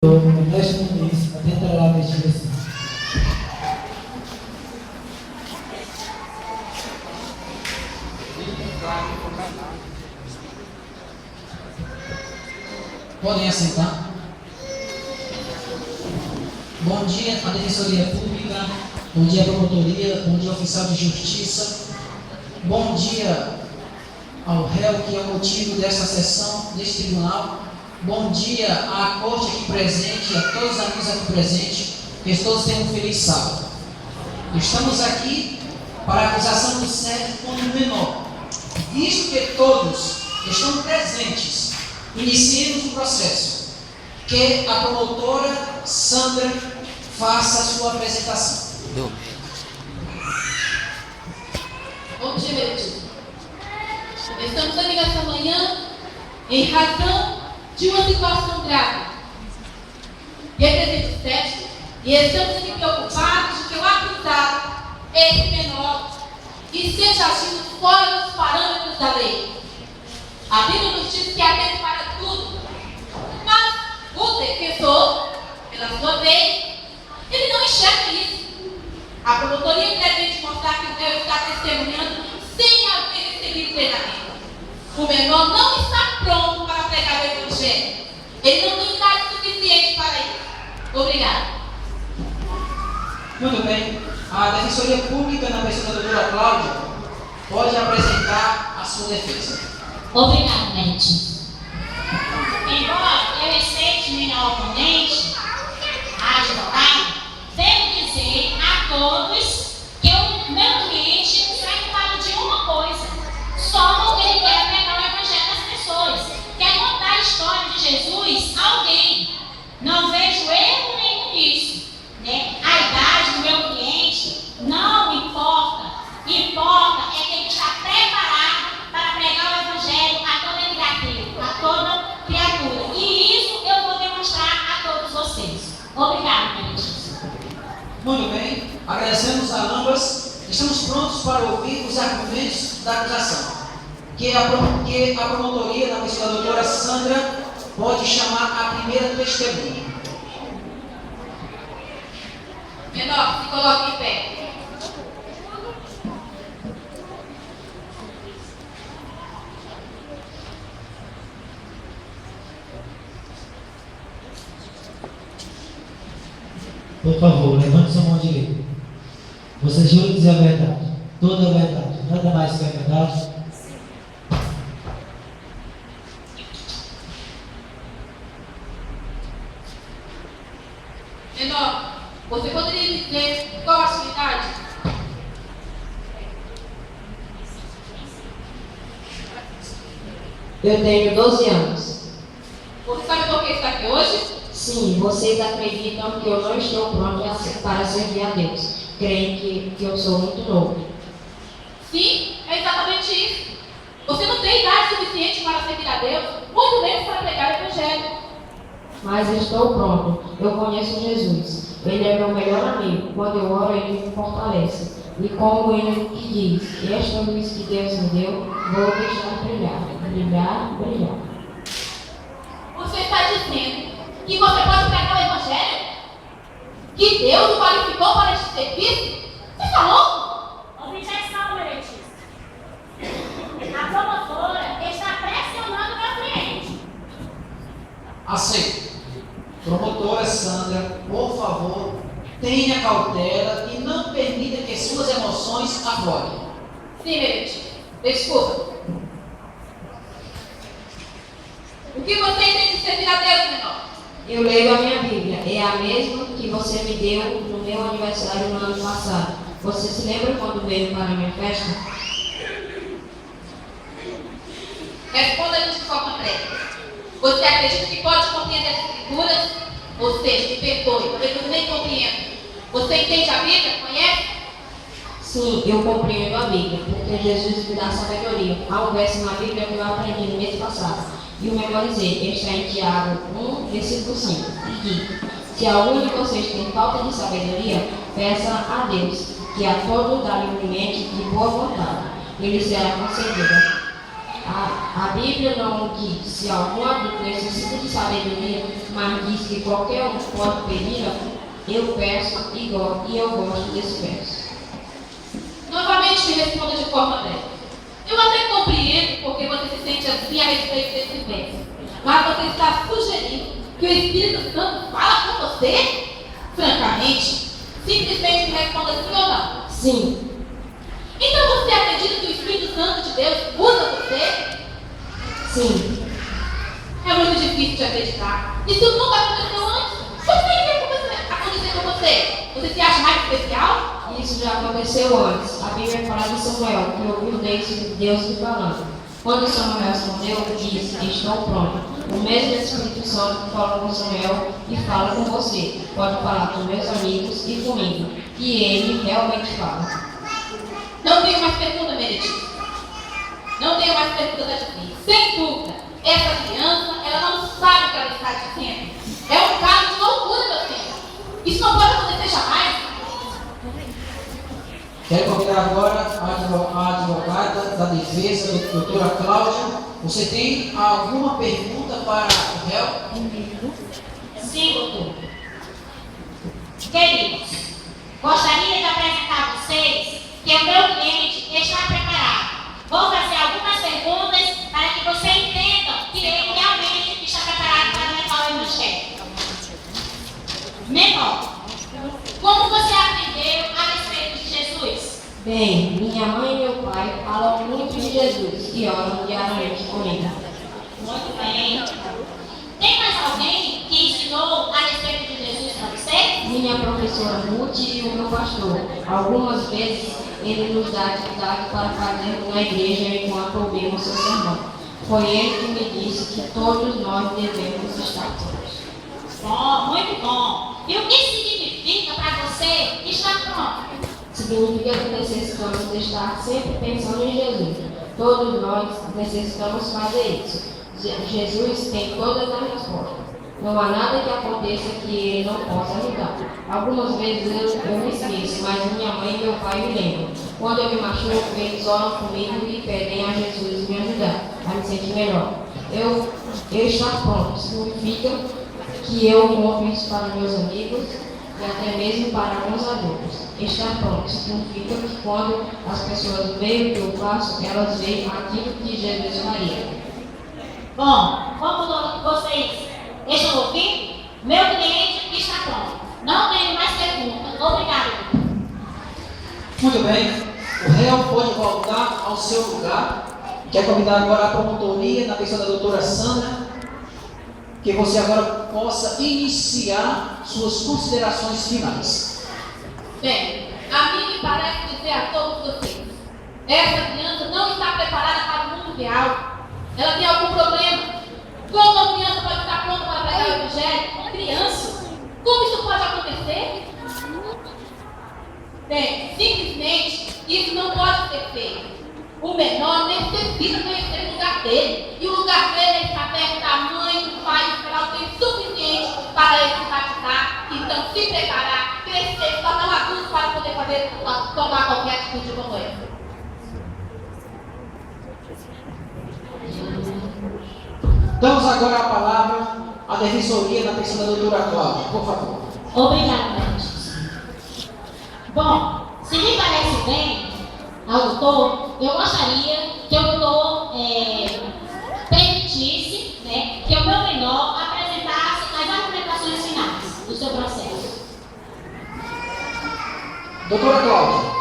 Neste mês, atentará a investigação. Podem assentar. Bom dia à Defensoria Pública, bom dia à Promotoria, bom dia ao Oficial de Justiça, bom dia ao réu que é o motivo desta sessão, deste tribunal, bom dia à corte aqui presente, a todos os amigos aqui presentes, que todos tenham um feliz sábado. Estamos aqui para a acusação do sede contra o menor, visto que todos estão presentes. Iniciemos o processo. Que a promotora Sandra faça a sua apresentação. Bom dia, meu tio. Estamos aqui nessa manhã em razão de uma situação grave. Represento o sede e estamos aqui preocupados de que o acusado, esse menor, esteja agindo fora dos parâmetros da lei. A Bíblia nos diz que há tempo para tudo, mas o defensor, pela sua vez, ele não enxerga isso. A promotoria pretende mostrar que o réu está testemunhando sem haver recebido treinamento. O menor não está pronto para pregar o evangelho. Ele não tem idade suficiente para isso. Obrigada. Muito bem. A Defensoria Pública, na pessoa da doutora Cláudia, pode apresentar a sua defesa. Obrigado, Benedito. Embora eu respeite meu oponente, a advogada, devo dizer a todos que o meu cliente está equipado de uma coisa, só porque ele quer pregar o evangelho das pessoas, quer contar a história de Jesus a alguém. Não vejo erro nenhum nisso, né? A idade do meu cliente não importa. Importa é que ele está preparado para pregar o evangelho a toda criatura. E isso eu vou demonstrar a todos vocês. Obrigada, Benedito. Muito bem. Agradecemos a ambas. Estamos prontos para ouvir os argumentos da acusação. Que a promotoria, na pessoa da doutora Sandra, pode chamar a primeira testemunha. Menor, se coloque em pé. Por favor, levante sua mão direita. Você jura dizer a verdade, toda a verdade, nada mais que a verdade? Menor, você poderia me dizer qual a sua idade? Eu tenho 12 anos. Você sabe por que está aqui hoje? Sim, vocês acreditam que eu não estou pronto para servir a Deus. Creem que eu sou muito novo. Sim, é exatamente isso. Você não tem idade suficiente para servir a Deus, muito menos para pregar o evangelho. Mas estou pronto. Eu conheço Jesus. Ele é meu melhor amigo. Quando eu oro, ele me fortalece. E como ele que diz, esta luz que Deus me deu, vou deixar brilhar. Brilhar, brilhar. Você está dizendo que você pode pregar o evangelho? Que Deus o qualificou para este serviço? Você está louco? Objeção, Benedito. A promotora está pressionando meu cliente. Aceito. Promotora Sandra, por favor, tenha cautela e não permita que suas emoções aflorem. Sim, Benedito. Desculpa. O que você entende de servir a Deus, menor? Eu leio a minha Bíblia. É a mesma que você me deu no meu aniversário no ano passado. Você se lembra quando veio para a minha festa? Responda-nos de forma breve. Você acredita que pode compreender as escrituras? Ou seja, me perdoe, talvez eu nem compreendo. Você entende a Bíblia? Conhece? Sim, eu compreendo a Bíblia, porque Jesus me dá sabedoria. Há um verso na Bíblia que eu aprendi no mês passado e o memorizei. Está em Tiago 1, versículo 5. E diz: se algum de vocês tem falta de sabedoria, peça a Deus, que a todo dá livremente de boa vontade, e lhe será concedida. A Bíblia não diz se algum adulto necessita de sabedoria, mas diz que qualquer um pode pedir. Eu peço e eu gosto desse verso. Novamente me responda de forma breve. Eu até compreendo porque você se sente assim a respeito desse verso. Mas você está sugerindo que o Espírito Santo fala com você? Francamente, simplesmente me responda sim ou não. Sim. Então você acredita que o Espírito Santo de Deus usa você? Sim. É muito difícil de acreditar. Isso nunca aconteceu antes. Por que isso acontecer com você? Você se acha mais especial? Isso já aconteceu antes. A Bíblia fala de Samuel, que ouviu Deus lhe falando. Quando Samuel respondeu, disse: estou pronto. O mesmo Espírito Santo fala com Samuel e fala com você. Pode falar com meus amigos e comigo. E ele realmente fala. Não tenho mais pergunta, Meredith. Não tenho mais perguntas a dizer. Sem dúvida, essa criança, ela não sabe o que ela está dizendo. É um caso de loucura, meu filho. Isso não pode acontecer jamais. Quero convidar agora a advogada da defesa, a doutora Cláudia. Você tem alguma pergunta para o réu? Sim, doutor. Queridos, gostaria de apresentar a vocês que o meu cliente está preparado. Vou fazer algumas perguntas para que você entenda que ele realmente está preparado para levar o evangelho. Menor, como você aprendeu a respeito de Jesus? Bem, minha mãe e meu pai falam muito de Jesus e oram diariamente comigo. Muito bem. Tem mais alguém que ensinou a respeito de Jesus para você? Minha professora Ruth e o meu pastor. Algumas vezes ele nos dá atividade para fazer na igreja enquanto ouvimos seu sermão. Foi ele que me disse que todos nós devemos estar prontos. Bom, muito bom. E o que significa para você estar pronto? Significa que necessitamos estar sempre pensando em Jesus. Todos nós necessitamos fazer isso. Jesus tem todas as respostas. Não há nada que aconteça que ele não possa ajudar. Algumas vezes eu me esqueço, mas minha mãe e meu pai me lembram. Quando eu me machuco, eles oram comigo e pedem a Jesus me ajudar a me sentir melhor. Eu estar pronto significa que eu conto isso para meus amigos e até mesmo para alguns adultos. Estar pronto significa que quando as pessoas veem o que eu faço, elas veem aquilo que Jesus faria. Bom, como vocês estão ouvindo, meu cliente está pronto. Não tenho mais perguntas. Obrigado. Muito bem. O réu pode voltar ao seu lugar. Quero convidar agora a promotoria, na pessoa da doutora Sandra, que você agora possa iniciar suas considerações finais. Bem, a mim me parece dizer a todos vocês: essa criança não está preparada para o mundo real. Ela tem algum problema. Como uma criança pode estar pronta para pregar o evangelho? Uma criança? Como isso pode acontecer? Bem, simplesmente isso não pode ser feito. O menor necessita conhecer o lugar dele. E o lugar dele é estar perto da mãe, do pai, esperar o tempo suficiente para ele se batizar. Então, se preparar, crescer, se tornar um adulto para poder tomar qualquer atitude como essa. Damos agora a palavra à defensoria na pessoa da doutora Cláudia, por favor. Obrigada, Justiça. Bom, se lhe parece bem ao doutor, eu gostaria que o doutor permitisse, né, que o meu menor apresentasse as argumentações finais do seu processo. Doutora Cláudia,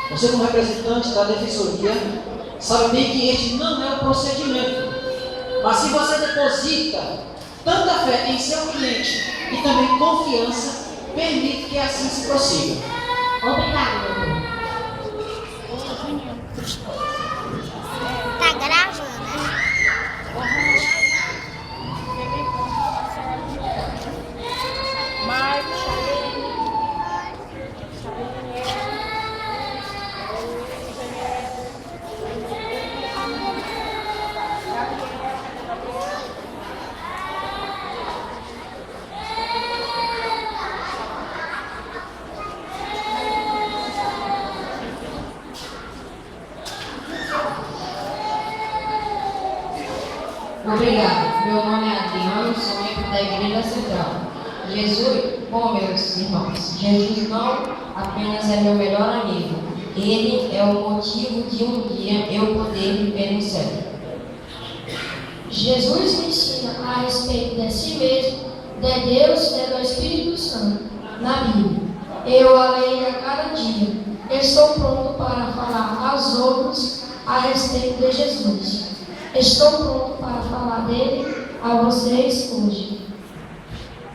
você como representante da defensoria, sabe bem que este não é o procedimento. Mas se você deposita tanta fé em seu cliente e também confiança, permite que assim se prossiga. Obrigada, doutor. Tá gravando, né? Obrigado. Meu nome é Adriano, sou membro da Igreja Central. Jesus, bom, meus irmãos, Jesus não apenas é meu melhor amigo, ele é o motivo de um dia eu poder viver no céu. Jesus me ensina a respeito de si mesmo, de Deus e do Espírito Santo, na Bíblia. Eu a leio a cada dia. Estou pronto para falar aos outros a respeito de Jesus. Estou pronto para falar dele a vocês hoje.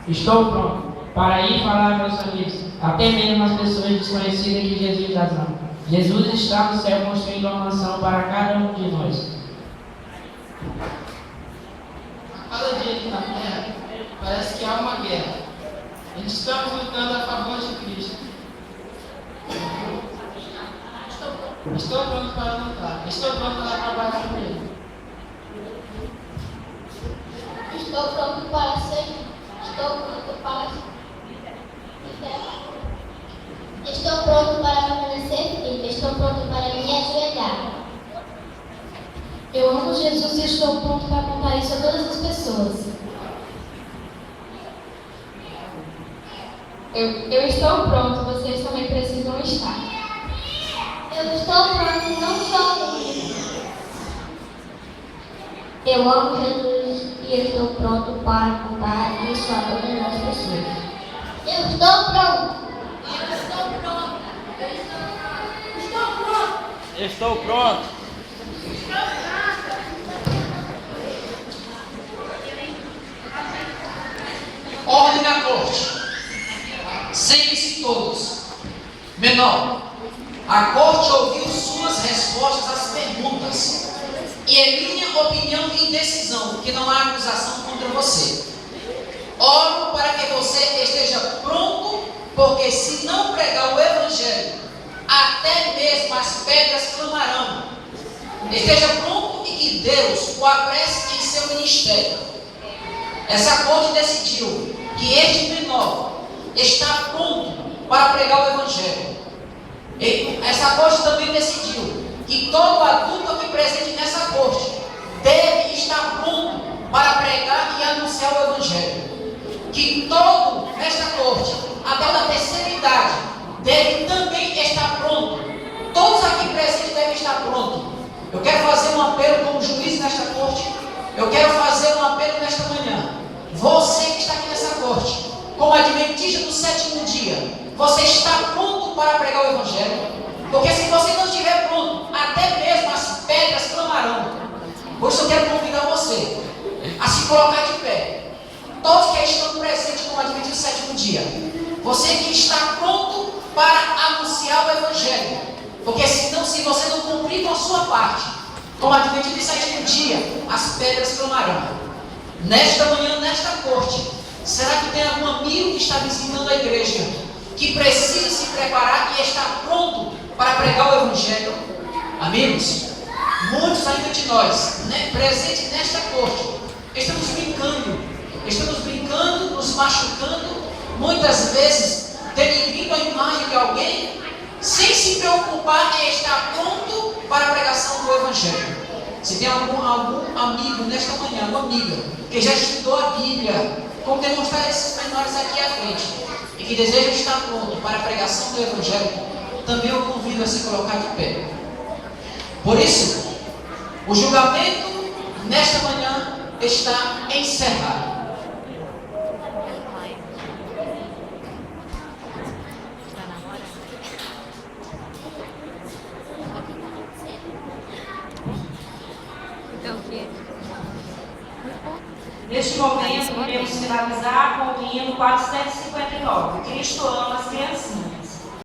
Estou pronto para ir falar aos meus amigos, até mesmo às pessoas desconhecidas que Jesus as ama. Jesus está no céu construindo uma mansão para cada um de nós. Cada dia aqui na terra parece que há uma guerra. Estamos lutando a favor de Cristo. Estou pronto para lutar. Estou pronto para trabalhar com Ele. Estou pronto para ser. Estou pronto para Estou pronto para permanecer firme. Estou pronto para me ajoelhar. Eu amo Jesus e estou pronto para contar isso a todas as pessoas. Eu estou pronto, vocês também precisam estar. Eu estou pronto, não só isso. Eu amo Jesus e estou pronto para contar isso a todas as pessoas. Eu estou pronto. Eu estou pronto. Estou pronto. Estou pronto. Ordem na corte. Sentem-se todos. Menor, a corte ouviu suas respostas às perguntas e é minha opinião e decisão que não há acusação contra você. Oro para que você esteja pronto, porque se não pregar o Evangelho, até mesmo as pedras clamarão. Esteja pronto e que Deus o apresse em seu ministério. Essa corte decidiu que este menor está pronto para pregar o Evangelho. Essa corte também decidiu que todo adulto aqui presente nessa corte deve estar pronto para pregar e anunciar o Evangelho. Que todo nesta corte, até da terceira idade, deve também estar pronto. Todos aqui presentes devem estar prontos. Eu quero fazer um apelo como juiz nesta corte. Eu quero fazer um apelo nesta manhã. Você que está aqui nessa corte, como adventista do sétimo dia, você está pronto para pregar o Evangelho? Porque se você não estiver pronto, até mesmo as pedras clamarão. Por isso eu quero convidar você a se colocar de pé. Todos que estão presentes como adventista do sétimo dia, você que está pronto para anunciar o Evangelho. Porque senão, se você não cumprir com a sua parte, como adventista do sétimo dia, as pedras clamarão. Nesta manhã, nesta corte, será que tem algum amigo que está visitando a igreja, que precisa se preparar e estar pronto para pregar o Evangelho? Amigos, muitos ainda de nós, presentes nesta corte, estamos brincando, nos machucando, muitas vezes denigrindo a imagem de alguém, sem se preocupar em estar pronto para a pregação do Evangelho. Se tem algum amigo nesta manhã, alguma amiga, que já estudou a Bíblia, como demonstrar esses menores aqui à frente, e que deseja estar pronto para a pregação do Evangelho, também eu convido a se colocar de pé. Por isso, o julgamento nesta manhã está encerrado. Neste momento, iremos finalizar com o hino 459. Cristo ama as criancinhas.